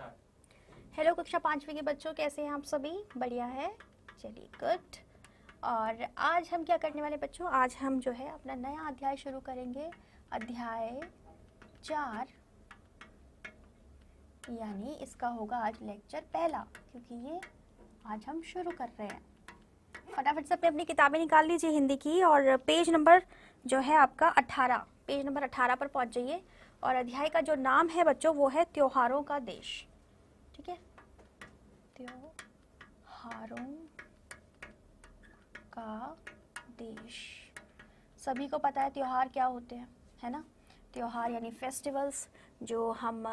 Hello कक्षा पांचवी के बच्चों, कैसे हैं आप सभी? बढ़िया है, चलिए गुड। और आज हम क्या करने वाले बच्चों, आज हम जो है अपना नया अध्याय शुरू करेंगे, अध्याय 4, यानी इसका होगा आज लेक्चर पहला, क्योंकि ये आज हम शुरू कर रहे हैं। फटाफट से अपनी किताबें निकाल लीजिए हिंदी की, और पेज नंबर जो है आपका 18, पेज नंबर 18 पर पहुंच जाइए। और अध्याय का जो नाम है बच्चों वो है त्योहारों का देश। ठीक है, त्योहारों का देश। सभी को पता है त्योहार क्या होते हैं, है ना? त्योहार यानी फेस्टिवल्स, जो हम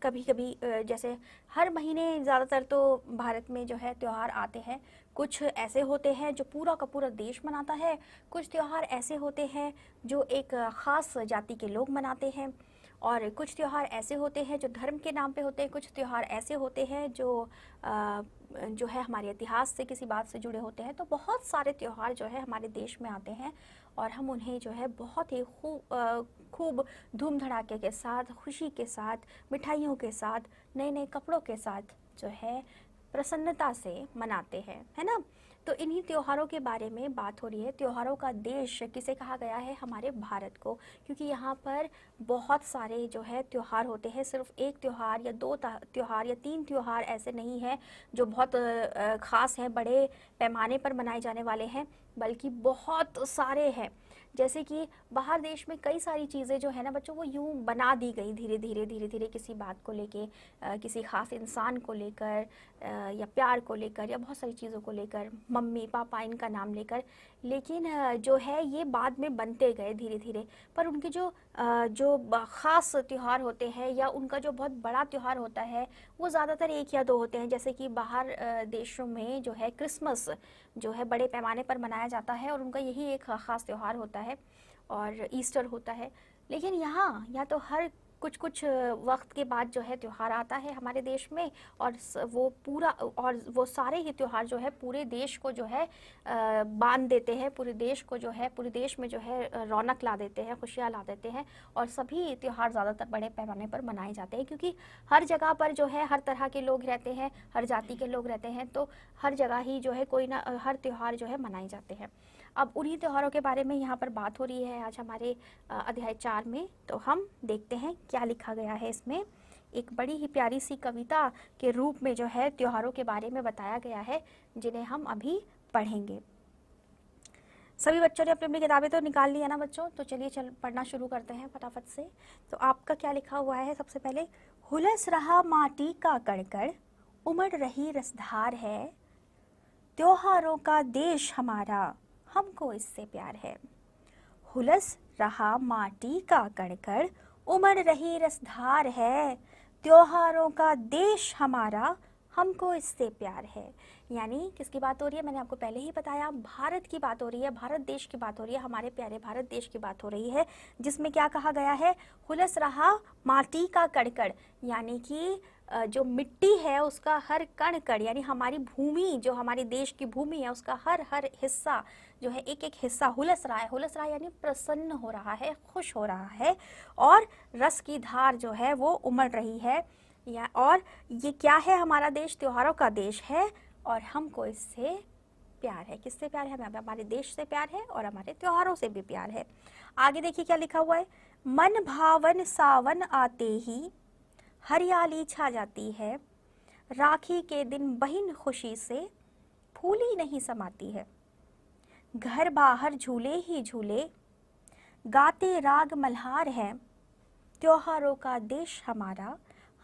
कभी कभी जैसे हर महीने ज़्यादातर तो भारत में जो है त्यौहार आते हैं। कुछ ऐसे होते हैं जो पूरा का पूरा देश मनाता है, कुछ त्यौहार ऐसे होते हैं जो एक ख़ास जाति के लोग मनाते हैं, और कुछ त्यौहार ऐसे होते हैं जो धर्म के नाम पे होते हैं, कुछ त्यौहार ऐसे होते हैं जो है हमारे इतिहास से किसी बात से जुड़े होते हैं। तो बहुत सारे त्यौहार जो है हमारे देश में आते हैं, और हम उन्हें जो है बहुत ही खूब धूम धड़ाके के साथ, खुशी के साथ, मिठाइयों के साथ, नए नए कपड़ों के साथ जो है प्रसन्नता से मनाते हैं, है ना? तो इन्हीं त्योहारों के बारे में बात हो रही है। त्योहारों का देश किसे कहा गया है? हमारे भारत को, क्योंकि यहाँ पर बहुत सारे जो है त्योहार होते हैं। सिर्फ एक त्यौहार या दो त्यौहार या तीन त्यौहार ऐसे नहीं है जो बहुत ख़ास हैं, बड़े पैमाने पर मनाए जाने वाले हैं, बल्कि बहुत सारे हैं। जैसे कि बाहर देश में कई सारी चीज़ें जो है ना बच्चों, वो यूँ बना दी गई धीरे धीरे किसी बात को लेके, किसी ख़ास इंसान को लेकर, या प्यार को लेकर, या बहुत सारी चीज़ों को लेकर, मम्मी पापा इनका नाम लेकर। लेकिन जो है ये बाद में बनते गए धीरे धीरे। पर उनके जो ख़ास त्यौहार होते हैं, या उनका जो बहुत बड़ा त्यौहार होता है, वो ज़्यादातर एक या दो होते हैं। जैसे कि बाहर देशों में जो है क्रिसमस जो है बड़े पैमाने पर मनाया जाता है, और उनका यही एक ख़ास त्यौहार होता है, और ईस्टर होता है। लेकिन यहाँ तो हर कुछ कुछ वक्त के बाद जो है त्यौहार आता है हमारे देश में, और वो सारे ही त्यौहार जो है पूरे देश को जो है बांध देते हैं, पूरे देश को जो है, पूरे देश में जो है रौनक ला देते हैं, खुशियाँ ला देते हैं। और सभी त्यौहार ज़्यादातर बड़े पैमाने पर मनाए जाते हैं, क्योंकि हर जगह पर जो है हर तरह के लोग रहते हैं, हर जाति के लोग रहते हैं, तो हर जगह ही जो है कोई ना हर त्यौहार जो है मनाए जाते हैं। अब उन्हीं त्योहारों के बारे में यहाँ पर बात हो रही है आज हमारे अध्याय 4 में। तो हम देखते हैं क्या लिखा गया है इसमें। एक बड़ी ही प्यारी सी कविता के रूप में जो है त्योहारों के बारे में बताया गया है, जिन्हें हम अभी पढ़ेंगे। सभी बच्चों ने अपनी अपनी किताबें तो निकाल ली है ना बच्चों? तो चलिए पढ़ना शुरू करते हैं फटाफट से। तो आपका क्या लिखा हुआ है? सबसे पहले, हुलस रहा माटी का कणकण, उमड़ रही रसधार है, त्योहारों का देश हमारा, हमको इससे प्यार है। हुलस रहा माटी का कणकण, उमड़ रही रसधार है, त्योहारों का देश हमारा, हमको इससे प्यार है। यानी किसकी बात हो रही है? मैंने आपको पहले ही बताया, भारत की बात हो रही है, भारत देश की बात हो रही है, हमारे प्यारे भारत देश की बात हो रही है, जिसमें क्या कहा गया है? हुलस रहा माटी का कणकण, यानी कि जो मिट्टी है उसका हर कण कण, यानी हमारी भूमि, जो हमारे देश की भूमि है, उसका हर हर हिस्सा जो है, एक एक हिस्सा हुलस रहा है। हुलस रहा है यानी प्रसन्न हो रहा है, खुश हो रहा है, और रस की धार जो है वो उमड़ रही है। और ये क्या है? हमारा देश त्योहारों का देश है, और हमको इससे प्यार है। किससे प्यार है? हमें हमारे देश से प्यार है, और हमारे त्योहारों से भी प्यार है। आगे देखिए क्या लिखा हुआ है। मन भावन सावन आते ही हरियाली छा जाती है, राखी के दिन बहिन खुशी से फूली नहीं समाती है, घर बाहर झूले ही झूले, गाते राग मल्हार है, त्योहारों का देश हमारा,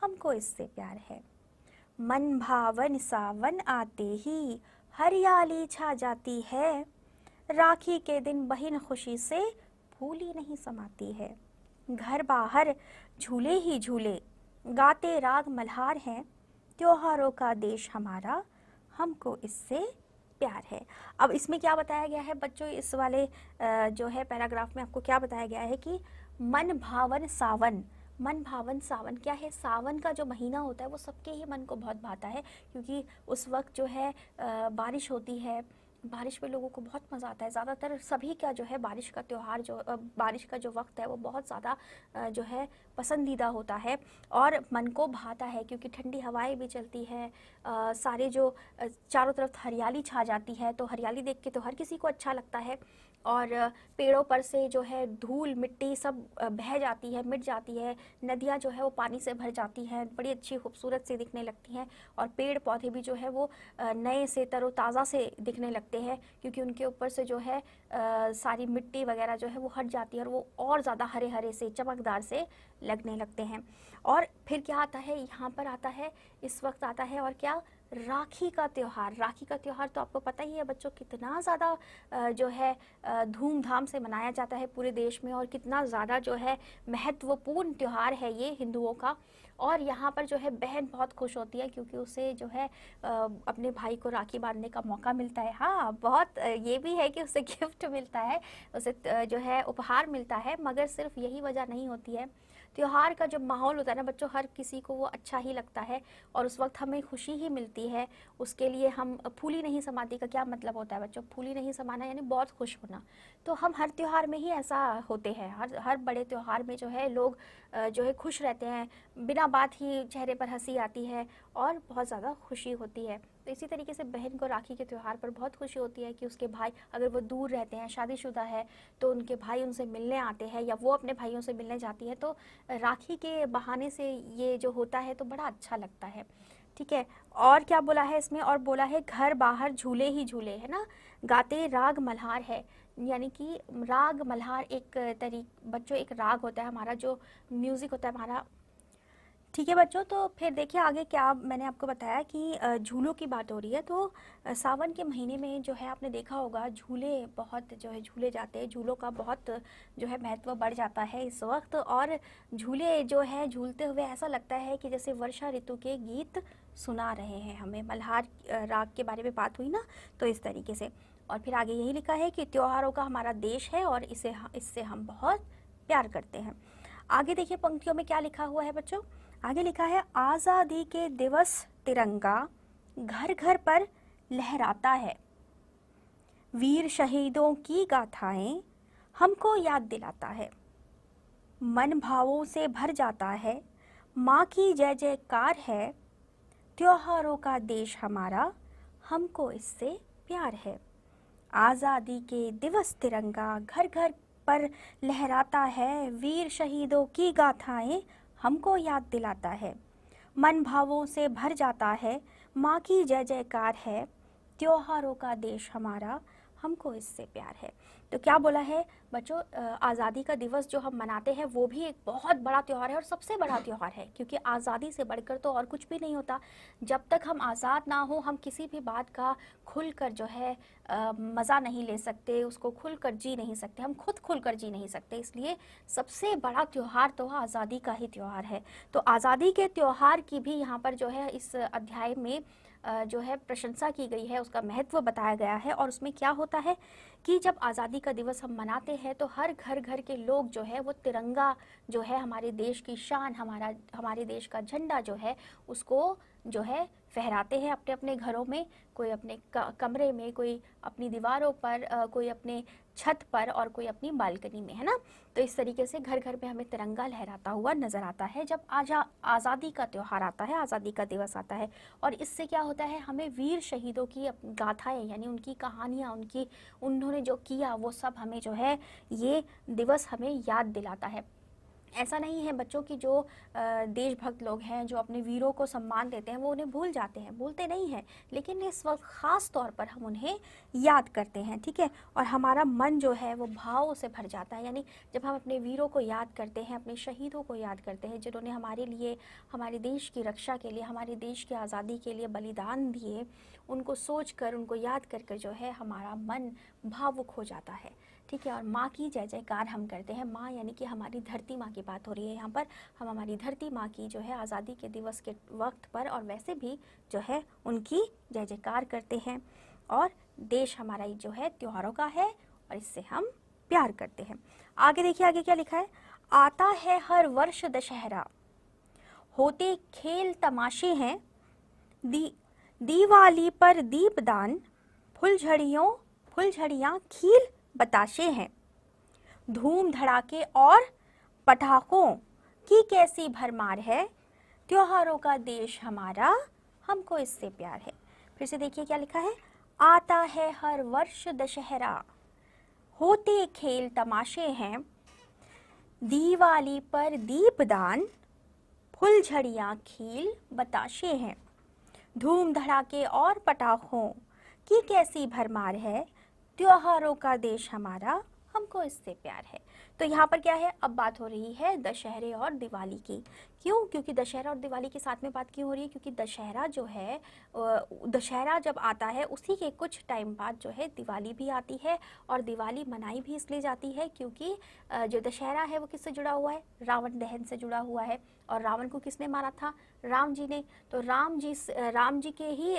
हमको इससे प्यार है। मन भावन सावन आते ही हरियाली छा जाती है, राखी के दिन बहिन खुशी से फूली नहीं समाती है, घर बाहर झूले ही झूले, गाते राग मल्हार हैं, त्योहारों का देश हमारा, हमको इससे प्यार है। अब इसमें क्या बताया गया है बच्चों? इस वाले जो है पैराग्राफ में आपको क्या बताया गया है कि मन भावन सावन। मन भावन सावन क्या है? सावन का जो महीना होता है वो सबके ही मन को बहुत भाता है, क्योंकि उस वक्त जो है बारिश होती है, बारिश में लोगों को बहुत मज़ा आता है। ज़्यादातर सभी का जो है बारिश का त्यौहार जो बारिश का जो वक्त है वो बहुत ज़्यादा जो है पसंदीदा होता है और मन को भाता है, क्योंकि ठंडी हवाएं भी चलती हैं, सारे जो चारों तरफ हरियाली छा जाती है, तो हरियाली देख के तो हर किसी को अच्छा लगता है। और पेड़ों पर से जो है धूल मिट्टी सब बह जाती है, मिट जाती है, नदियाँ जो है वो पानी से भर जाती हैं, बड़ी अच्छी खूबसूरत सी दिखने लगती हैं। और पेड़ पौधे भी जो है वो नए से तरोताज़ा से दिखने लगते हैं, क्योंकि उनके ऊपर से जो है सारी मिट्टी वगैरह जो है वो हट जाती है और वो और ज़्यादा हरे हरे से चमकदार से लगने लगते हैं। और फिर क्या आता है, यहाँ पर आता है, इस वक्त आता है और क्या, राखी का त्यौहार। राखी का त्यौहार तो आपको पता ही है बच्चों, कितना ज़्यादा जो है धूमधाम से मनाया जाता है पूरे देश में, और कितना ज़्यादा जो है महत्वपूर्ण त्यौहार है ये हिंदुओं का। और यहाँ पर जो है बहन बहुत खुश होती है, क्योंकि उसे जो है अपने भाई को राखी बांधने का मौका मिलता है। हाँ, बहुत ये भी है कि उसे गिफ्ट मिलता है, उसे जो है उपहार मिलता है, मगर सिर्फ यही वजह नहीं होती है। त्योहार का जो माहौल होता है ना बच्चों, हर किसी को वो अच्छा ही लगता है और उस वक्त हमें खुशी ही मिलती है। उसके लिए हम फूली नहीं समाती का क्या मतलब होता है बच्चों, फूली नहीं समाना यानी बहुत खुश होना। तो हम हर त्यौहार में ही ऐसा होते हैं, हर बड़े त्यौहार में जो है लोग जो है खुश रहते हैं, बिना बात ही चेहरे पर हंसी आती है और बहुत ज़्यादा खुशी होती है। तो इसी तरीके से बहन को राखी के त्यौहार पर बहुत खुशी होती है कि उसके भाई, अगर वो दूर रहते हैं, शादीशुदा है, तो उनके भाई उनसे मिलने आते हैं या वो अपने भाइयों से मिलने जाती है, तो राखी के बहाने से ये जो होता है तो बड़ा अच्छा लगता है। ठीक है, और क्या बोला है इसमें, और बोला है घर बाहर झूले ही झूले, है ना, गाते राग मल्हार है। यानी कि राग मल्हार एक बच्चों एक राग होता है हमारा, जो म्यूज़िक होता है हमारा। ठीक है बच्चों, तो फिर देखिए आगे क्या मैंने आपको बताया कि झूलों की बात हो रही है। तो सावन के महीने में जो है आपने देखा होगा झूले बहुत जो है झूले जाते हैं, झूलों का बहुत जो है महत्व बढ़ जाता है इस वक्त। और झूले जो है झूलते हुए ऐसा लगता है कि जैसे वर्षा ऋतु के गीत सुना रहे हैं हमें। मल्हार राग के बारे में बात हुई ना, तो इस तरीके से। और फिर आगे यही लिखा है कि त्योहारों का हमारा देश है और इससे हम बहुत प्यार करते हैं। आगे देखिए पंक्तियों में क्या लिखा हुआ है बच्चों, आगे लिखा है आज़ादी के दिवस तिरंगा घर घर पर लहराता है, वीर शहीदों की गाथाएं हमको याद दिलाता है, मन भावों से भर जाता है, माँ की जय जयकार है, त्योहारों का देश हमारा हमको इससे प्यार है। आज़ादी के दिवस तिरंगा घर घर पर लहराता है, वीर शहीदों की गाथाएं हमको याद दिलाता है, मन भावों से भर जाता है, माँ की जय जयकार है, त्योहारों का देश हमारा हमको इससे प्यार है। तो क्या बोला है बच्चों, आज़ादी का दिवस जो हम मनाते हैं वो भी एक बहुत बड़ा त्यौहार है और सबसे बड़ा त्यौहार है, क्योंकि आज़ादी से बढ़कर तो और कुछ भी नहीं होता। जब तक हम आज़ाद ना हो हम किसी भी बात का खुलकर जो है मज़ा नहीं ले सकते, उसको खुलकर जी नहीं सकते, हम खुद खुलकर जी नहीं सकते। इसलिए सबसे बड़ा त्यौहार तो आज़ादी का ही त्यौहार है। तो आज़ादी के त्यौहार की भी यहाँ पर जो है इस अध्याय में जो है प्रशंसा की गई है, उसका महत्व बताया गया है। और उसमें क्या होता है कि जब आज़ादी का दिवस हम मनाते हैं तो हर घर घर के लोग जो है वो तिरंगा जो है हमारे देश की शान, हमारे देश का झंडा जो है उसको जो है फहराते हैं अपने अपने घरों में, कोई अपने कमरे में, कोई अपनी दीवारों पर, कोई अपने छत पर और कोई अपनी बालकनी में, है ना। तो इस तरीके से घर घर में हमें तिरंगा लहराता हुआ नज़र आता है जब आज़ादी का त्यौहार आता है, आज़ादी का दिवस आता है। और इससे क्या होता है, हमें वीर शहीदों की गाथाएं यानी उनकी कहानियाँ, उन्होंने जो किया वो सब हमें जो है ये दिवस हमें याद दिलाता है। ऐसा नहीं है बच्चों की जो देशभक्त लोग हैं जो अपने वीरों को सम्मान देते हैं वो उन्हें भूल जाते हैं, भूलते नहीं हैं, लेकिन इस वक्त ख़ास तौर पर हम उन्हें याद करते हैं। ठीक है, और हमारा मन जो है वो भावों से भर जाता है। यानी जब हम अपने वीरों को याद करते हैं, अपने शहीदों को याद करते हैं जिन्होंने हमारे लिए, हमारे देश की रक्षा के लिए, हमारे देश की आज़ादी के लिए बलिदान दिए, उनको सोच कर, उनको याद कर कर जो है हमारा मन भावुक हो जाता है। ठीक है, और माँ की जय जयकार हम करते हैं। माँ यानी कि हमारी धरती माँ की बात हो रही है यहाँ पर। हम हमारी धरती माँ की जो है आज़ादी के दिवस के वक्त पर और वैसे भी जो है उनकी जय जयकार करते हैं। और देश हमारा जो है त्योहारों का है और इससे हम प्यार करते हैं। आगे देखिए, आगे क्या लिखा है, आता है हर वर्ष दशहरा, होते खेल तमाशे हैं, दिवाली पर दीपदान, फुलझड़ियाँ खिल बताशे हैं, धूम धड़ाके और पटाखों की कैसी भरमार है, त्योहारों का देश हमारा, हमको इससे प्यार है। फिर से देखिए क्या लिखा है, आता है हर वर्ष दशहरा, होते खेल तमाशे हैं, दिवाली पर दीपदान, फुलझड़ियाँ खिल बताशे हैं, धूम धड़ाके और पटाखों की कैसी भरमार है, त्योहारों का देश हमारा, हमको इससे प्यार है। तो यहाँ पर क्या है, अब बात हो रही है दशहरे और दिवाली की। क्यों? क्योंकि दशहरा और दिवाली के साथ में बात क्यों हो रही है? क्योंकि दशहरा जो है, दशहरा जब आता है उसी के कुछ टाइम बाद जो है दिवाली भी आती है। और दिवाली मनाई भी इसलिए जाती है क्योंकि जो दशहरा है वो किससे जुड़ा हुआ है? रावण दहन से जुड़ा हुआ है। और रावण को किसने मारा था? राम जी ने। तो राम जी के ही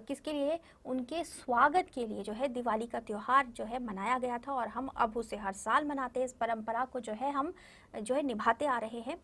किसके लिए? उनके स्वागत के लिए जो है दिवाली का त्यौहार जो है मनाया गया था। और हम अब उसे हर साल मनाते हैं। इस परंपरा को जो है हम जो है निभाते आ रहे हैं।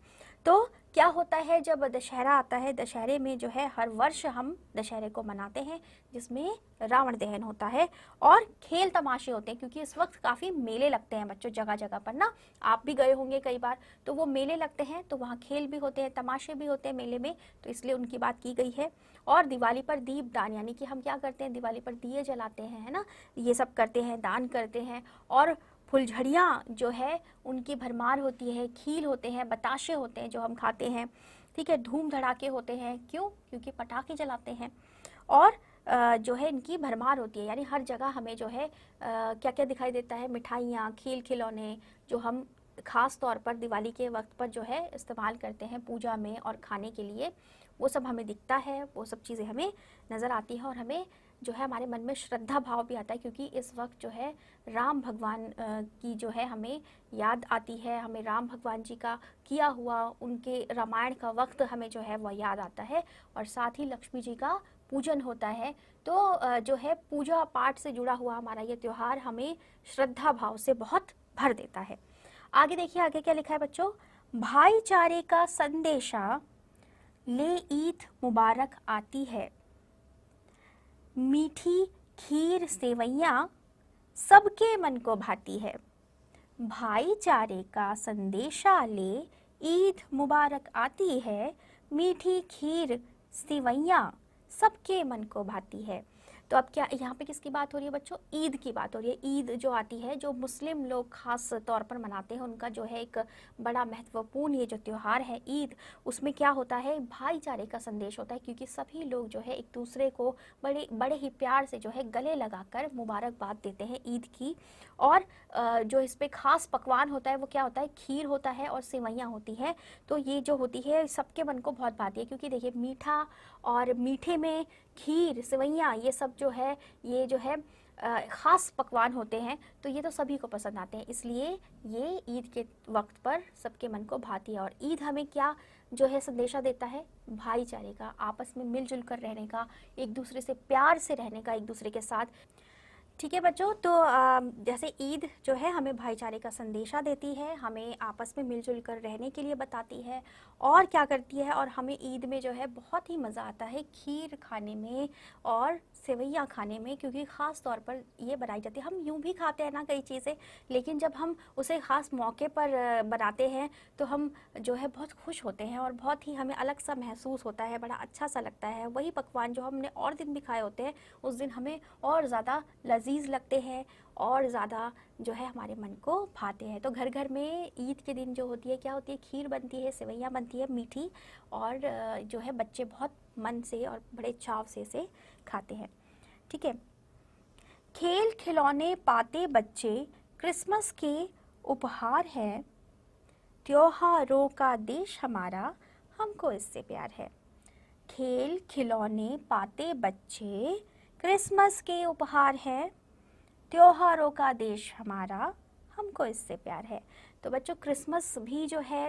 तो क्या होता है जब दशहरा आता है, दशहरे में जो है हर वर्ष हम दशहरे को मनाते हैं जिसमें रावण दहन होता है और खेल तमाशे होते हैं। क्योंकि इस वक्त काफ़ी मेले लगते हैं बच्चों, जगह जगह पर ना, आप भी गए होंगे कई बार। तो वो मेले लगते हैं तो वहाँ खेल भी होते हैं, तमाशे भी होते हैं मेले में, तो इसलिए उनकी बात की गई है। और दिवाली पर दीपदान, यानी कि हम क्या करते हैं, दिवाली पर दिए जलाते हैं, है ना, ये सब करते हैं, दान करते हैं। और फुलझड़ियाँ जो है उनकी भरमार होती है, खील होते हैं, बताशे होते हैं जो हम खाते हैं, ठीक है, धूम धड़ाके होते हैं। क्यों? क्योंकि पटाखे जलाते हैं। और जो है इनकी भरमार होती है, यानी हर जगह हमें जो है क्या क्या दिखाई देता है, मिठाइयाँ, खेल खिलौने, जो हम ख़ास तौर पर दिवाली के वक्त पर जो है इस्तेमाल करते हैं पूजा में और खाने के लिए, वो सब हमें दिखता है, वो सब चीज़ें हमें नज़र आती हैं। और हमें जो है हमारे मन में श्रद्धा भाव भी आता है क्योंकि इस वक्त जो है राम भगवान की जो है हमें याद आती है। हमें राम भगवान जी का किया हुआ, उनके रामायण का वक्त हमें जो है वह याद आता है। और साथ ही लक्ष्मी जी का पूजन होता है। तो जो है पूजा पाठ से जुड़ा हुआ हमारा ये त्यौहार हमें श्रद्धा भाव से बहुत भर देता है। आगे देखिए, आगे क्या लिखा है बच्चों, भाईचारे का संदेशा ले ईद मुबारक आती है, मीठी खीर सेवैयाँ सबके मन को भाती है। भाईचारे का संदेशा ले ईद मुबारक आती है, मीठी खीर सेवैयाँ सबके मन को भाती है। तो अब क्या यहाँ पे किसकी बात हो रही है बच्चों? ईद की बात हो रही है। ईद जो आती है, जो मुस्लिम लोग खास तौर पर मनाते हैं, उनका जो है एक बड़ा महत्वपूर्ण ये जो त्यौहार है ईद, उसमें क्या होता है, भाईचारे का संदेश होता है। क्योंकि सभी लोग जो है एक दूसरे को बड़े बड़े ही प्यार से जो है गले लगाकर मुबारकबाद देते हैं ईद की। और जो इस पे खास पकवान होता है वो क्या होता है, खीर होता है और सेवैयाँ होती हैं। तो ये जो होती है सबके मन को बहुत भाती है। क्योंकि देखिए मीठा, और मीठे में खीर सेवैयाँ, ये सब जो है, ये जो है ख़ास पकवान होते हैं। तो ये तो सभी को पसंद आते हैं, इसलिए ये ईद के वक्त पर सबके मन को भाती है। और ईद हमें क्या जो है संदेशा देता है, भाईचारे का, आपस में मिलजुल कर रहने का, एक दूसरे से प्यार से रहने का एक दूसरे के साथ। ठीक है बच्चों, तो जैसे ईद जो है हमें भाईचारे का संदेशा देती है, हमें आपस में मिलजुल कर रहने के लिए बताती है, और क्या करती है, और हमें ईद में जो है बहुत ही मज़ा आता है खीर खाने में और सेवैयाँ खाने में। क्योंकि ख़ास तौर पर ये बनाई जाती है, हम यूँ भी खाते हैं ना कई चीज़ें, लेकिन जब हम उसे ख़ास मौके पर बनाते हैं तो हम जो है बहुत खुश होते हैं और बहुत ही हमें अलग सा महसूस होता है, बड़ा अच्छा सा लगता है। वही पकवान जो हमने और दिन भी खाए होते हैं, उस दिन हमें और ज़्यादा लजीज लगते हैं और ज़्यादा जो है हमारे मन को भाते हैं। तो घर घर में ईद के दिन जो होती है, क्या होती है, खीर बनती है, सेवैयाँ बनती है मीठी, और जो है बच्चे बहुत मन से और बड़े चाव से इसे खाते हैं। ठीक है, खेल खिलौने पाते बच्चे क्रिसमस के उपहार है, त्योहारों का देश हमारा, हमको इससे प्यार है। खेल खिलौने पाते बच्चे क्रिसमस के उपहार है, त्योहारों का देश हमारा, हमको इससे प्यार है। तो बच्चों क्रिसमस भी जो है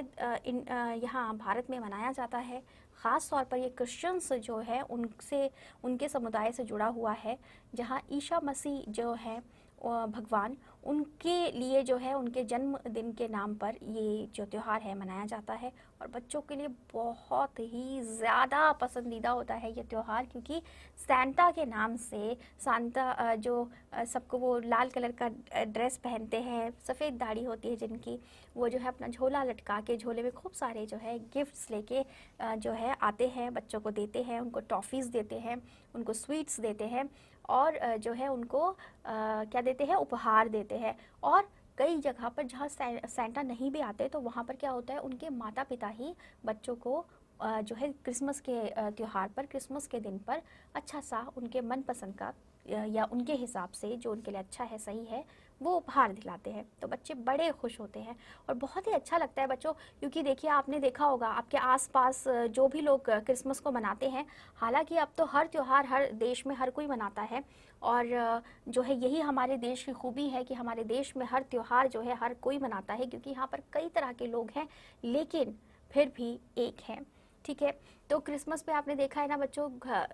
यहाँ भारत में मनाया जाता है। ख़ास तौर पर ये क्रिश्चियंस जो है उनसे, उनके समुदाय से जुड़ा हुआ है, जहाँ ईसा मसीह जो है भगवान, उनके लिए जो है उनके जन्मदिन के नाम पर ये जो त्यौहार है मनाया जाता है। और बच्चों के लिए बहुत ही ज़्यादा पसंदीदा होता है ये त्यौहार, क्योंकि सांता के नाम से सांता जो सबको वो लाल कलर का ड्रेस पहनते हैं, सफ़ेद दाढ़ी होती है जिनकी, वो जो है अपना झोला लटका के झोले में खूब सारे जो है गिफ्ट्स लेके जो है आते हैं, बच्चों को देते हैं, उनको टॉफ़ीज़ देते हैं, उनको स्वीट्स देते हैं और जो है उनको क्या देते हैं, उपहार देते हैं। और कई जगह पर जहाँ सैंटा नहीं भी आते तो वहाँ पर क्या होता है, उनके माता पिता ही बच्चों को जो है क्रिसमस के त्यौहार पर, क्रिसमस के दिन पर अच्छा सा उनके मनपसंद का या उनके हिसाब से जो उनके लिए अच्छा है, सही है, वो उपहार दिलाते हैं। तो बच्चे बड़े खुश होते हैं और बहुत ही अच्छा लगता है बच्चों, क्योंकि देखिए आपने देखा होगा आपके आसपास जो भी लोग क्रिसमस को मनाते हैं, हालांकि अब तो हर त्यौहार हर देश में हर कोई मनाता है और जो है यही हमारे देश की खूबी है कि हमारे देश में हर त्यौहार जो है हर कोई मनाता है, क्योंकि यहाँ पर कई तरह के लोग हैं लेकिन फिर भी एक हैं। ठीक है, तो क्रिसमस पे आपने देखा है ना बच्चों,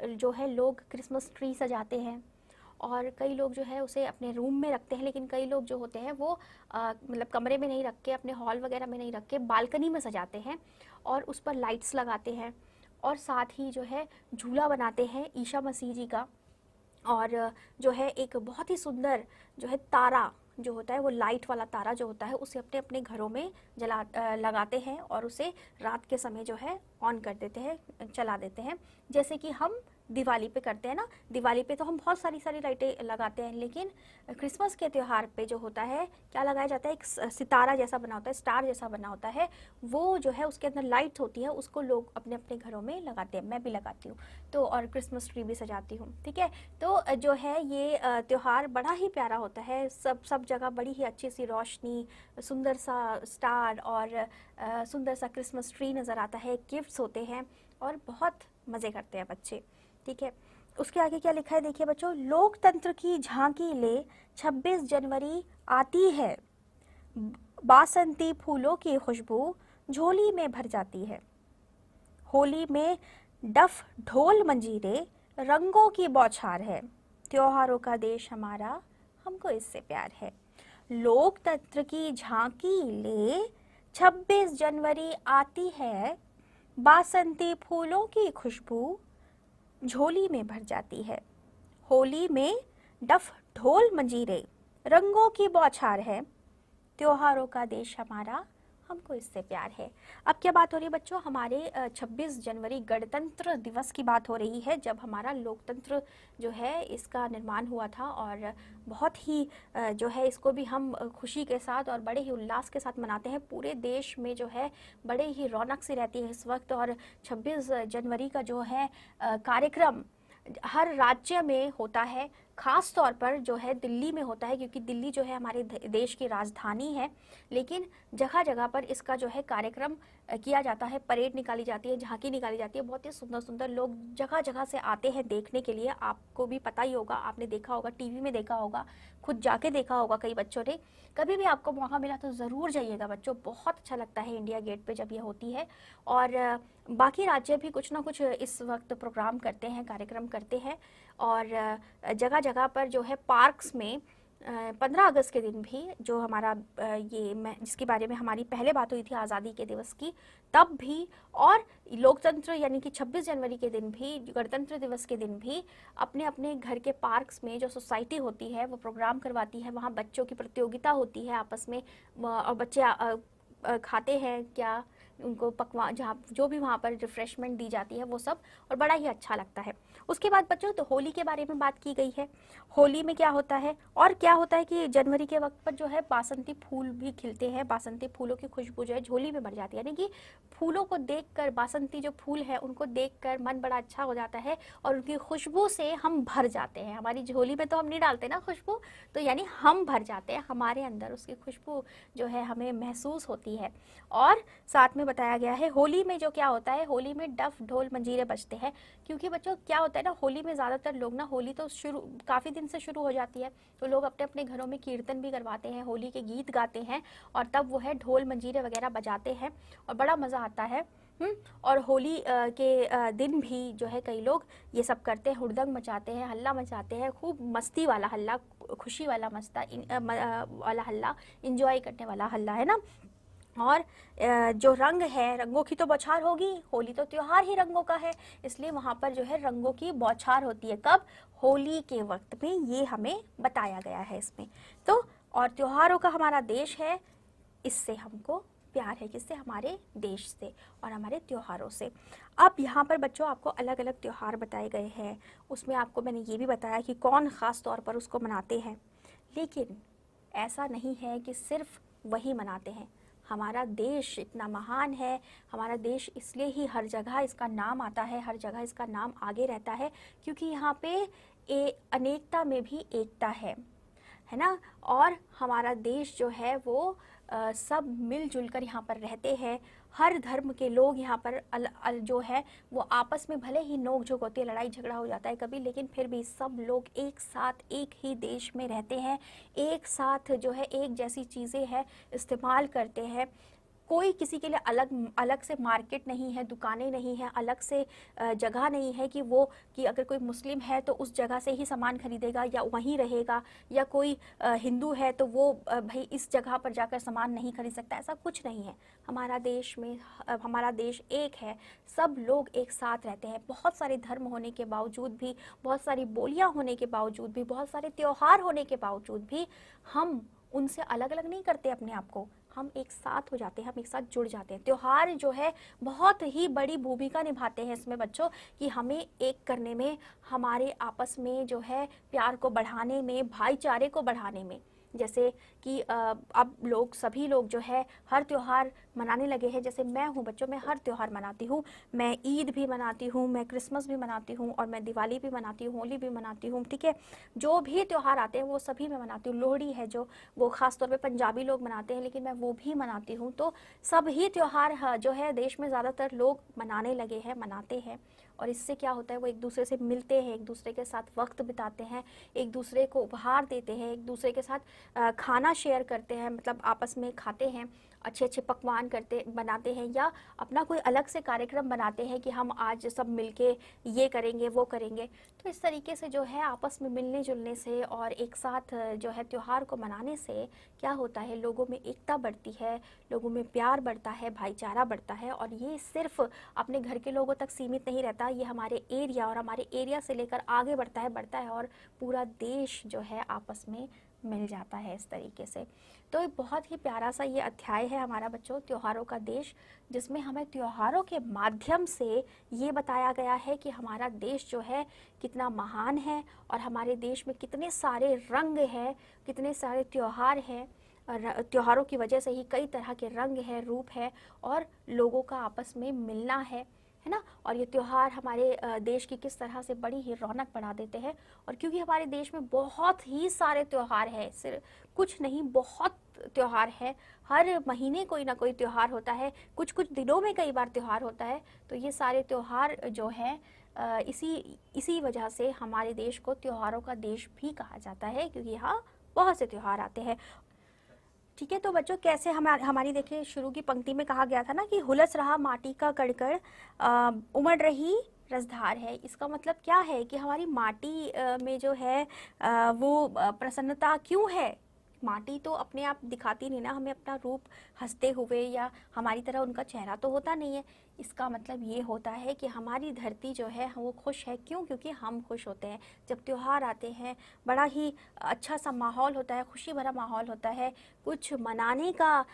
जो है लोग क्रिसमस ट्री सजाते हैं और कई लोग जो है उसे अपने रूम में रखते हैं, लेकिन कई लोग जो होते हैं वो मतलब कमरे में नहीं रख के, अपने हॉल वगैरह में नहीं रख के, बालकनी में सजाते हैं और उस पर लाइट्स लगाते हैं और साथ ही जो है झूला बनाते हैं ईशा मसीह जी का। और जो है एक बहुत ही सुंदर जो है तारा जो होता है, वो लाइट वाला तारा जो होता है, उसे अपने अपने घरों में लगाते हैं और उसे रात के समय जो है ऑन कर देते हैं, चला देते हैं, जैसे कि हम दिवाली पे करते हैं ना। दिवाली पे तो हम बहुत सारी लाइटें लगाते हैं, लेकिन क्रिसमस के त्यौहार पे जो होता है क्या लगाया जाता है, एक सितारा जैसा बना होता है, स्टार जैसा बना होता है, वो जो है उसके अंदर लाइट होती है, उसको लोग अपने अपने घरों में लगाते हैं, मैं भी लगाती हूँ तो, और क्रिसमस ट्री भी सजाती हूँ। ठीक है, तो जो है ये त्यौहार बड़ा ही प्यारा होता है, सब जगह बड़ी ही अच्छी सी रोशनी, सुंदर सा स्टार और सुंदर सा क्रिसमस ट्री नज़र आता है, गिफ्ट्स होते हैं और बहुत मज़े करते हैं बच्चे। ठीक है, उसके आगे क्या लिखा है देखिए बच्चों, लोकतंत्र की झांकी ले 26 जनवरी आती है, बासंती फूलों की खुशबू झोली में भर जाती है, होली में डफ ढोल मंजीरे रंगों की बौछार है, त्योहारों का देश हमारा हमको इससे प्यार है। लोकतंत्र की झांकी ले 26 जनवरी आती है, बासंती फूलों की खुशबू झोली में भर जाती है, होली में डफ ढोल मंजीरे रंगों की बौछार है, त्योहारों का देश हमारा हमको इससे प्यार है। अब क्या बात हो रही है बच्चों, हमारे 26 जनवरी गणतंत्र दिवस की बात हो रही है, जब हमारा लोकतंत्र जो है इसका निर्माण हुआ था और बहुत ही जो है इसको भी हम खुशी के साथ और बड़े ही उल्लास के साथ मनाते हैं। पूरे देश में जो है बड़े ही रौनक सी रहती है इस वक्त, और 26 जनवरी का जो है कार्यक्रम हर राज्य में होता है, ख़ास तौर पर जो है दिल्ली में होता है, क्योंकि दिल्ली जो है हमारे देश की राजधानी है। लेकिन जगह जगह पर इसका जो है कार्यक्रम किया जाता है, परेड निकाली जाती है, झांकी निकाली जाती है, बहुत ही सुंदर सुंदर लोग जगह जगह से आते हैं देखने के लिए। आपको भी पता ही होगा, आपने देखा होगा, टीवी में देखा होगा, खुद जाके देखा होगा कई बच्चों ने। कभी भी आपको मौका मिला तो ज़रूर जाइएगा बच्चों, बहुत अच्छा लगता है इंडिया गेट पे जब ये होती है। और बाकी राज्य भी कुछ ना कुछ इस वक्त प्रोग्राम करते हैं, कार्यक्रम करते हैं, और जगह जगह पर जो है पार्क्स में 15 अगस्त के दिन भी जो हमारा ये मैं जिसके बारे में हमारी पहले बात हुई थी आज़ादी के दिवस की, तब भी, और लोकतंत्र यानी कि 26 जनवरी के दिन भी, गणतंत्र दिवस के दिन भी अपने अपने घर के पार्क्स में जो सोसाइटी होती है वो प्रोग्राम करवाती है। वहाँ बच्चों की प्रतियोगिता होती है आपस में, और बच्चे खाते हैं क्या, उनको पकवान जहाँ जो भी वहाँ पर रिफ्रेशमेंट दी जाती है वो सब, और बड़ा ही अच्छा लगता है। उसके बाद बच्चों तो होली के बारे में बात की गई है। होली में क्या होता है, और क्या होता है कि जनवरी के वक्त पर जो है बासंती फूल भी खिलते हैं, बासंती फूलों की खुशबू जो है झोली में भर जाती है, यानी कि फूलों को देखकर, बासंती जो फूल है उनको देखकर मन बड़ा अच्छा हो जाता है और उनकी खुशबू से हम भर जाते हैं। हमारी झोली में तो हम नहीं डालते ना खुशबू, तो यानी हम भर जाते हैं, हमारे अंदर उसकी खुशबू जो है हमें महसूस होती है। और साथ में बताया गया है होली में जो क्या होता है, होली में डफ ढोल मंजीरे बजते हैं, क्योंकि बच्चों क्या होता है ना, होली में ज़्यादातर लोग ना, होली तो काफ़ी दिन से शुरू हो जाती है, तो लोग अपने अपने घरों में कीर्तन भी करवाते हैं, होली के गीत गाते हैं, और तब वो है ढोल मंजीरे वगैरह बजाते हैं और बड़ा मज़ा आता है। और होली के दिन भी जो है कई लोग ये सब करते हैं, हुड़दंग मचाते हैं, हल्ला मचाते हैं, खूब मस्ती वाला हल्ला, खुशी वाला वाला हल्ला, इंजॉय करने वाला हल्ला, है ना। और जो रंग है, रंगों की तो बौछार होगी, होली तो त्योहार ही रंगों का है, इसलिए वहाँ पर जो है रंगों की बौछार होती है। कब? होली के वक्त में, ये हमें बताया गया है इसमें। तो और त्योहारों का हमारा देश है, इससे हमको प्यार है, किससे? हमारे देश से और हमारे त्योहारों से। अब यहाँ पर बच्चों आपको अलग अलग त्योहार बताए गए हैं, उसमें आपको मैंने ये भी बताया कि कौन ख़ास तौर पर उसको मनाते हैं, लेकिन ऐसा नहीं है कि सिर्फ वही मनाते हैं। हमारा देश इतना महान है, हमारा देश इसलिए ही हर जगह इसका नाम आता है, हर जगह इसका नाम आगे रहता है, क्योंकि यहाँ पे अनेकता में भी एकता है ना। और हमारा देश जो है वो सब मिलजुल कर यहाँ पर रहते हैं, हर धर्म के लोग यहाँ पर जो है वो आपस में भले ही नोक झोंक होती है, लड़ाई झगड़ा हो जाता है कभी, लेकिन फिर भी सब लोग एक साथ एक ही देश में रहते हैं, एक साथ जो है एक जैसी चीज़ें हैं इस्तेमाल करते हैं। कोई किसी के लिए अलग से मार्केट नहीं है, दुकानें नहीं है, अलग से जगह नहीं है कि वो कि अगर कोई मुस्लिम है तो उस जगह से ही सामान खरीदेगा या वहीं रहेगा, या कोई हिंदू है तो वो भाई इस जगह पर जाकर सामान नहीं खरीद सकता, ऐसा कुछ नहीं है। हमारा देश में हमारा देश एक है, सब लोग एक साथ रहते हैं। बहुत सारे धर्म होने के बावजूद भी, बहुत सारी बोलियाँ होने के बावजूद भी, बहुत सारे त्योहार होने के बावजूद भी हम उनसे अलग अलग नहीं करते अपने आप को, हम एक साथ हो जाते हैं, हम एक साथ जुड़ जाते हैं। त्योहार जो है बहुत ही बड़ी भूमिका निभाते हैं इसमें बच्चों, कि हमें एक करने में, हमारे आपस में जो है प्यार को बढ़ाने में, भाईचारे को बढ़ाने में। जैसे कि अब सभी लोग जो है हर त्योहार मनाने लगे हैं। जैसे मैं हूँ बच्चों, मैं हर त्योहार मनाती हूँ, मैं ईद भी मनाती हूँ, मैं क्रिसमस भी मनाती हूँ, और मैं दिवाली भी मनाती हूँ, होली भी मनाती हूँ, ठीक है। जो भी त्योहार आते हैं वो सभी मैं मनाती हूँ। लोहड़ी है जो, वो ख़ास तौर पे पंजाबी लोग मनाते हैं, लेकिन मैं वो भी मनाती हूँ। तो सभी त्योहार जो है देश में ज़्यादातर लोग मनाने लगे हैं, मनाते हैं। और इससे क्या होता है, वो एक दूसरे से मिलते हैं, एक दूसरे के साथ वक्त बिताते हैं, एक दूसरे को उपहार देते हैं, एक दूसरे के साथ खाना शेयर करते हैं, मतलब आपस में खाते हैं, अच्छे अच्छे पकवान बनाते हैं, या अपना कोई अलग से कार्यक्रम बनाते हैं कि हम आज सब मिलके ये करेंगे वो करेंगे। तो इस तरीके से जो है आपस में मिलने जुलने से और एक साथ जो है त्योहार को मनाने से क्या होता है, लोगों में एकता बढ़ती है, लोगों में प्यार बढ़ता है, भाईचारा बढ़ता है। और ये सिर्फ अपने घर के लोगों तक सीमित नहीं रहता, ये हमारे एरिया और हमारे एरिया से लेकर आगे बढ़ता है और पूरा देश जो है आपस में मिल जाता है इस तरीके से। तो बहुत ही प्यारा सा ये अध्याय है हमारा बच्चों, त्योहारों का देश, जिसमें हमें त्योहारों के माध्यम से ये बताया गया है कि हमारा देश जो है कितना महान है, और हमारे देश में कितने सारे रंग हैं, कितने सारे त्योहार हैं। त्योहारों की वजह से ही कई तरह के रंग हैं, रूप है, और लोगों का आपस में मिलना है ना। और ये त्यौहार हमारे देश की किस तरह से बड़ी ही रौनक बढ़ा देते हैं। और क्योंकि हमारे देश में बहुत ही सारे त्यौहार हैं, सिर्फ कुछ नहीं, बहुत त्यौहार है, हर महीने कोई ना कोई त्यौहार होता है, कुछ कुछ दिनों में कई बार त्यौहार होता है। तो ये सारे त्यौहार जो हैं इसी वजह से हमारे देश को त्योहारों का देश भी कहा जाता है, क्योंकि यहाँ बहुत से त्यौहार आते हैं। ठीक है, तो बच्चों कैसे हमारी देखिए शुरू की पंक्ति में कहा गया था ना कि हुलस रहा माटी का कणकण, उमड़ रही रसधार है। इसका मतलब क्या है कि हमारी माटी में जो है वो प्रसन्नता क्यों है। माटी तो अपने आप दिखाती नहीं ना हमें अपना रूप हंसते हुए, या हमारी तरह उनका चेहरा तो होता नहीं है। इसका मतलब ये होता है कि हमारी धरती जो है वो खुश है। क्यों? क्योंकि हम खुश होते हैं। जब त्यौहार आते हैं बड़ा ही अच्छा सा माहौल होता है, खुशी भरा माहौल होता है, कुछ मनाने का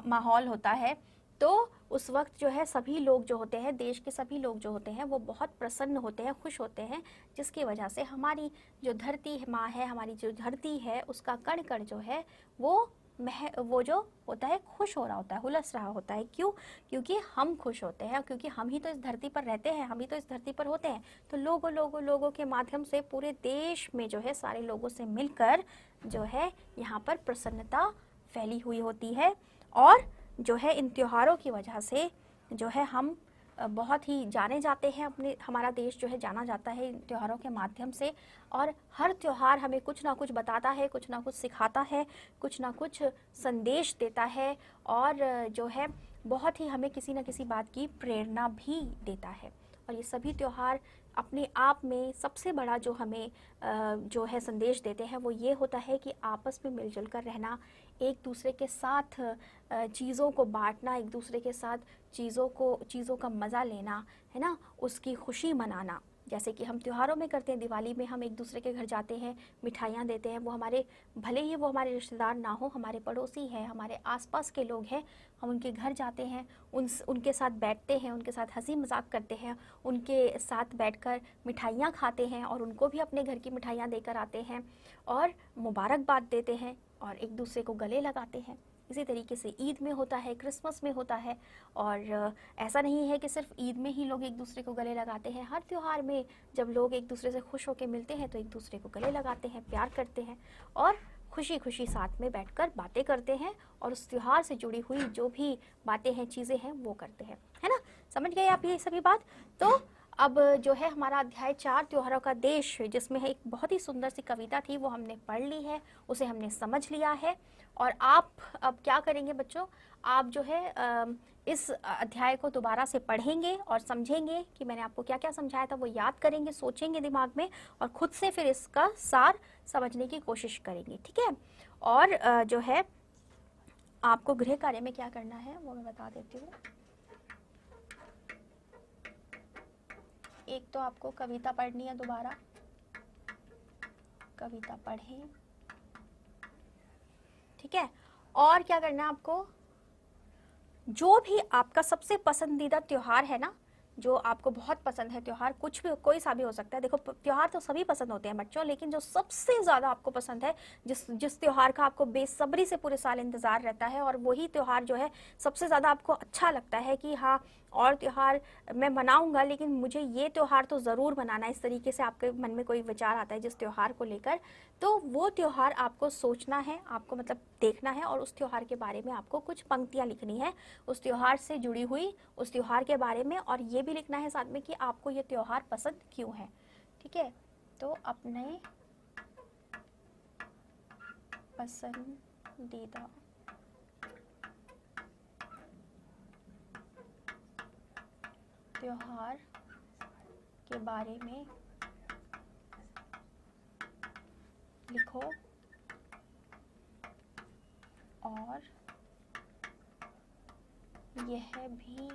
माहौल होता है। तो उस वक्त जो है सभी लोग जो होते हैं, देश के सभी लोग जो होते हैं वो बहुत प्रसन्न होते हैं, खुश होते हैं, जिसकी वजह से हमारी जो धरती माँ है, हमारी जो धरती है, उसका कण कण जो है वो जो होता है खुश हो रहा होता है, हुलस रहा होता है। क्यों? क्योंकि हम खुश होते हैं, क्योंकि हम ही तो इस धरती पर रहते हैं, हम ही तो इस धरती पर होते हैं। तो लोगों के माध्यम से पूरे देश में जो है सारे लोगों से मिलकर जो है यहाँ पर प्रसन्नता फैली हुई होती है। और जो है इन त्योहारों की वजह से जो है हम बहुत ही जाने जाते हैं, हमारा देश जो है जाना जाता है इन त्योहारों के माध्यम से। और हर त्यौहार हमें कुछ ना कुछ बताता है, कुछ ना कुछ सिखाता है, कुछ ना कुछ संदेश देता है। और जो है बहुत ही हमें किसी न किसी बात की प्रेरणा भी देता है। और ये सभी त्यौहार अपने आप में सबसे बड़ा जो हमें जो है संदेश देते हैं वो ये होता है कि आपस में मिलजुल कर रहना, एक दूसरे के साथ चीज़ों को बांटना, एक दूसरे के साथ चीज़ों का मज़ा लेना, है ना, उसकी खुशी मनाना। जैसे कि हम त्योहारों में करते हैं, दिवाली में हम एक दूसरे के घर जाते हैं, मिठाइयाँ देते हैं, वो हमारे भले ही वो हमारे रिश्तेदार ना हो, हमारे पड़ोसी हैं, हमारे आसपास के लोग हैं, हम उनके घर जाते हैं, उनके साथ बैठते हैं, उनके साथ हंसी मजाक करते हैं, उनके साथ बैठकर मिठाइयाँ खाते हैं और उनको भी अपने घर की मिठाइयाँ देकर आते हैं और मुबारकबाद देते हैं और एक दूसरे को गले लगाते हैं। इसी तरीके से ईद में होता है, क्रिसमस में होता है। और ऐसा नहीं है कि सिर्फ ईद में ही लोग एक दूसरे को गले लगाते हैं, हर त्यौहार में जब लोग एक दूसरे से खुश होकर मिलते हैं तो एक दूसरे को गले लगाते हैं, प्यार करते हैं और खुशी खुशी साथ में बैठकर बातें करते हैं और उस त्यौहार से जुड़ी हुई जो भी बातें हैं, चीज़ें हैं, वो करते हैं, है ना। समझ गए आप ये सभी बात। तो अब जो है हमारा अध्याय 4 त्योहारों का देश, जिसमें है एक बहुत ही सुंदर सी कविता थी, वो हमने पढ़ ली है, उसे हमने समझ लिया है। और आप अब क्या करेंगे बच्चों, आप जो है इस अध्याय को दोबारा से पढ़ेंगे और समझेंगे कि मैंने आपको क्या क्या समझाया था, वो याद करेंगे, सोचेंगे दिमाग में और खुद से फिर इसका सार समझने की कोशिश करेंगे, ठीक है। और जो है आपको गृह कार्य में क्या करना है वो मैं बता देती हूँ। एक तो आपको कविता पढ़नी है, दोबारा कविता पढ़ें, ठीक है। और क्या करना है आपको, जो भी आपका सबसे पसंदीदा त्योहार है ना, जो आपको बहुत पसंद है त्योहार, कुछ भी कोई सा भी हो सकता है, देखो त्योहार तो सभी पसंद होते हैं बच्चों, लेकिन जो सबसे ज़्यादा आपको पसंद है, जिस त्योहार का आपको बेसब्री से पूरे साल इंतज़ार रहता है, और वही त्योहार जो है सबसे ज़्यादा आपको अच्छा लगता है कि हाँ और त्योहार मैं मनाऊंगा लेकिन मुझे ये त्योहार तो ज़रूर मनाना है, इस तरीके से आपके मन में कोई विचार आता है जिस त्योहार को लेकर, तो वो त्योहार आपको सोचना है, आपको मतलब देखना है और उस त्योहार के बारे में आपको कुछ पंक्तियाँ लिखनी है उस त्योहार से जुड़ी हुई, उस त्योहार के बारे में, और ये भी लिखना है साथ में कि आपको ये त्योहार पसंद क्यों है, ठीक है। तो अपने पसंदीदा त्योहार के बारे में लिखो और यह भी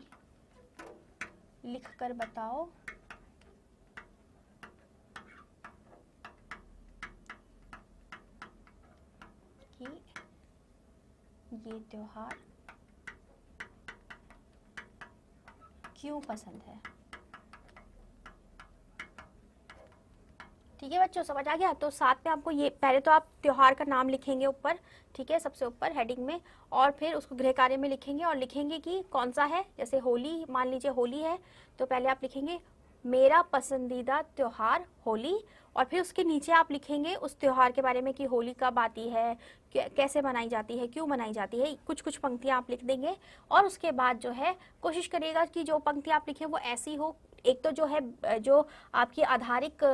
लिखकर बताओ कि ये त्योहार क्यों पसंद है। ठीक है बच्चों, समझ आ गया। तो साथ में आपको ये, पहले तो आप त्योहार का नाम लिखेंगे ऊपर, ठीक है, सबसे ऊपर हेडिंग में, और फिर उसको गृह कार्य में लिखेंगे और लिखेंगे कि कौन सा है। जैसे होली, मान लीजिए होली है, तो पहले आप लिखेंगे मेरा पसंदीदा त्योहार होली, और फिर उसके नीचे आप लिखेंगे उस त्योहार के बारे में कि होली कब आती है, कैसे मनाई जाती है, क्यों मनाई जाती है, कुछ कुछ पंक्तियाँ आप लिख देंगे। और उसके बाद जो है कोशिश करिएगा कि जो पंक्तियाँ आप लिखें वो ऐसी हो, एक तो जो है जो आपकी आधारिक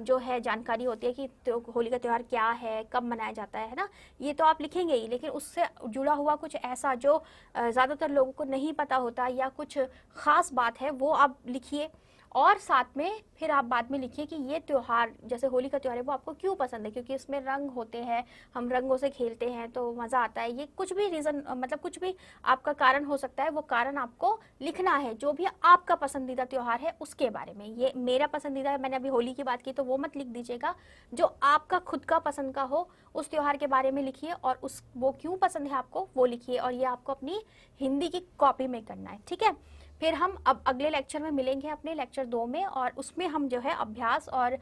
जो है जानकारी होती है कि होली का त्यौहार क्या है, कब मनाया जाता है ना, ये तो आप लिखेंगे ही, लेकिन उससे जुड़ा हुआ कुछ ऐसा जो ज़्यादातर लोगों को नहीं पता होता या कुछ ख़ास बात है वो आप लिखिए। और साथ में फिर आप बाद में लिखिए कि ये त्योहार, जैसे होली का त्यौहार है, वो आपको क्यों पसंद है, क्योंकि इसमें रंग होते हैं, हम रंगों से खेलते हैं तो मज़ा आता है। ये कुछ भी रीज़न, मतलब कुछ भी आपका कारण हो सकता है, वो कारण आपको लिखना है, जो भी आपका पसंदीदा त्यौहार है उसके बारे में। ये मेरा पसंदीदा है, मैंने अभी होली की बात की तो वो मत लिख दीजिएगा, जो आपका खुद का पसंद का हो उस त्यौहार के बारे में लिखिए और उस वो क्यों पसंद है आपको वो लिखिए, और ये आपको अपनी हिंदी की कॉपी में करना है, ठीक है। फिर हम अब अगले लेक्चर में मिलेंगे, अपने लेक्चर 2 में, और उसमें हम जो है अभ्यास और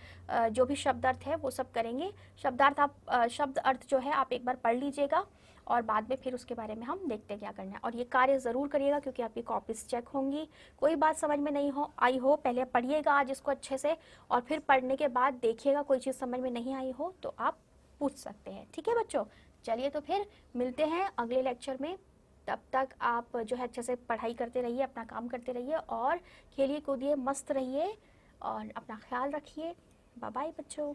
जो भी शब्द अर्थ है वो सब करेंगे। शब्दार्थ आप शब्द अर्थ जो है आप एक बार पढ़ लीजिएगा और बाद में फिर उसके बारे में हम देखते हैं क्या करना है। और ये कार्य ज़रूर करिएगा क्योंकि आपकी कॉपीज चेक होंगी। कोई बात समझ में नहीं आई हो, पहले पढ़िएगा आज इसको अच्छे से, और फिर पढ़ने के बाद देखिएगा कोई चीज़ समझ में नहीं आई हो तो आप पूछ सकते हैं, ठीक है बच्चों। चलिए तो फिर मिलते हैं अगले लेक्चर में, तब तक आप जो है अच्छे से पढ़ाई करते रहिए, अपना काम करते रहिए और खेलिए कूदिए, मस्त रहिए और अपना ख्याल रखिए। बाय बाय बच्चों।